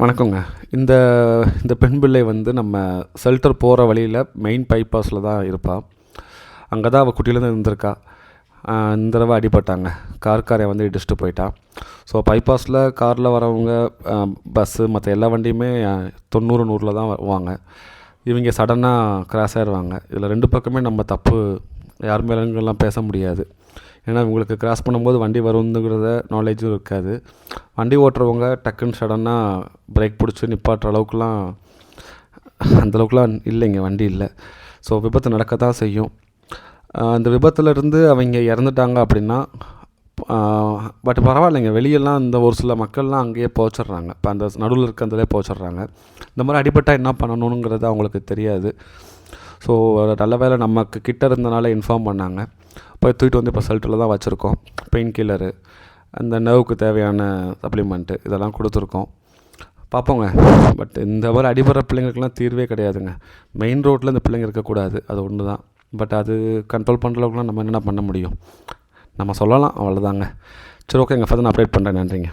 வணக்கங்க. இந்த இந்த பெண் பிள்ளை வந்து நம்ம ஷெல்டர் போகிற வழியில் மெயின் பைபாஸில் தான் இருப்பா. அங்கே தான் அவள் குட்டியிலேருந்து இருந்திருக்கா. இந்த தடவை அடிபட்டாங்க. கார்காரை வந்து இடிச்சுட்டு போயிட்டா. ஸோ பைபாஸில் காரில் வரவங்க, பஸ்ஸு மற்ற எல்லா வண்டியுமே 90 100 தான் வருவாங்க. இவங்க சடனாக கிராஸ் ஆயிடுவாங்க. இதில் 2 பக்கமே நம்ம தப்பு யார் மேலேங்கெல்லாம் பேச முடியாது. ஏன்னா இவங்களுக்கு கிராஸ் பண்ணும்போது வண்டி வருங்கிறத நாலேஜும் இருக்காது. வண்டி ஓட்டுறவங்க டக்குன்னு சடனாக பிரேக் பிடிச்சி நிப்பாட்டுற அளவுக்குலாம் அந்தளவுக்குலாம் இல்லைங்க, வண்டி இல்லை. ஸோ விபத்து நடக்க தான் செய்யும். அந்த விபத்துலேருந்து அவங்க இறந்துட்டாங்க அப்படின்னா பட் பரவாயில்லைங்க. வெளியெல்லாம் இந்த ஒரு சில மக்கள்லாம் அங்கேயே போச்சிட்றாங்க. இப்போ அந்த நடுவில் இருக்கிறதுலே போச்சிட்றாங்க. இந்த மாதிரி அடிபட்டால் என்ன பண்ணணுங்கிறது அவங்களுக்கு தெரியாது. ஸோ நல்ல வேளை நமக்கு கிட்ட இருந்தனால இன்ஃபார்ம் பண்ணாங்க. போய் தூக்கிட்டு வந்து இப்போ ஷெல்டரில் தான் வச்சுருக்கோம். பெயின் கில்லரு, அந்த நர்வுக்கு தேவையான சப்ளிமெண்ட்டு இதெல்லாம் கொடுத்துருக்கோம். பார்ப்போங்க. பட் இந்த மாதிரி அடிபடுற பிள்ளைங்களுக்குலாம் தீர்வே கிடையாதுங்க. மெயின் ரோட்டில் இந்த பிள்ளைங்க இருக்கக்கூடாது, அது ஒன்று தான். பட் அது கண்ட்ரோல் பண்ணுற அளவுக்குலாம் நம்ம என்ன பண்ண முடியும்? நம்ம சொல்லலாம், அவ்வளோதாங்க. சரி, ஓகேங்க. ஃபர்தர் நான் அப்டேட் பண்ணுறேன். நன்றிங்க.